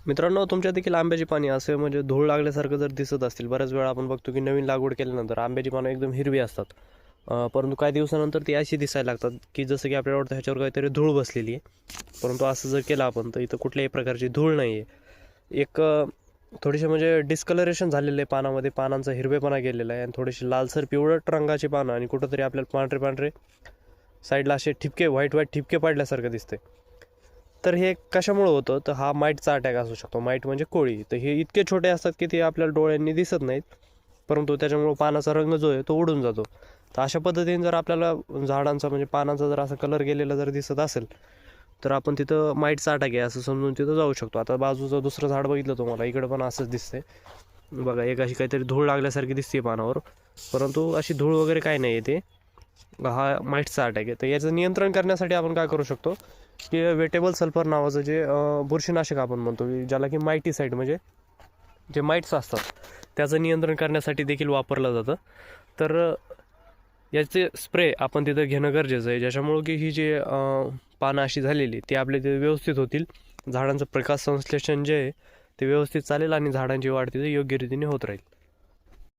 मित्रांनो, तुमच्या देखील आंब्याची पाने असे म्हणजे धूळ लागल्यासारखं जर दिसत असतील, बऱ्याच वेळा आपण बघतो की नवीन लागवड केल्यानंतर आंब्याची पानं एकदम हिरवी असतात. परंतु काही दिवसानंतर ती अशी दिसायला लागतात की जसं की आपल्याला वाटतं ह्याच्यावर काहीतरी धूळ बसलेली आहे. परंतु असं जर केलं आपण तर इथं कुठल्याही प्रकारची धूळ नाही आहे. एक थोडीशी म्हणजे डिस्कलरेशन झालेलं आहे पानामध्ये, पानांचा हिरवेपणा गेलेला आहे आणि थोडीशी लालसर पिवळट रंगाची पानं आणि कुठंतरी आपल्याला पांढरे पांढरे साईडला असे ठिपके व्हाईट व्हाईट ठिपके पडल्यासारखं दिसते. तर हे कशामुळे होतं, तर हा माईटचा अटॅक असू शकतो. माईट म्हणजे कोळी. तर हे इतके छोटे असतात की ते आपल्याला डोळ्यांनी दिसत नाहीत, परंतु त्याच्यामुळे पानाचा रंग जो आहे तो उडून जातो. तर अशा पद्धतीने जर आपल्याला झाडांचा म्हणजे पानांचा जर असा कलर गेलेला जर दिसत असेल, तर आपण तिथं माईटचा अटॅक आहे असं समजून तिथं जाऊ शकतो. आता बाजूचं दुसरं झाड बघितलं तुम्हाला, इकडे पण असंच दिसतंय बघा. एक अशी काहीतरी धूळ लागल्यासारखी दिसते पानावर, परंतु अशी धूळ वगैरे काय नाही आहे, ते हा माईटचा अटॅक आहे. तर याचं नियंत्रण करण्यासाठी आपण काय करू शकतो की वेटेबल सल्फर नावाचं जे बुरशीनाशक आपण म्हणतो, ज्याला की मायटीसाईड म्हणजे जे माईट्स असतात त्याचं नियंत्रण करण्यासाठी देखील वापरलं जातं. तर याचे स्प्रे आपण तिथं घेणं गरजेचं आहे, ज्याच्यामुळं की ही जे पानं अशी झालेली ती आपले तिथे व्यवस्थित होतील, झाडांचं प्रकाश संश्लेषण जे आहे ते व्यवस्थित चालेल आणि झाडांची वाढ तिथे योग्य रीतीने होत राहील.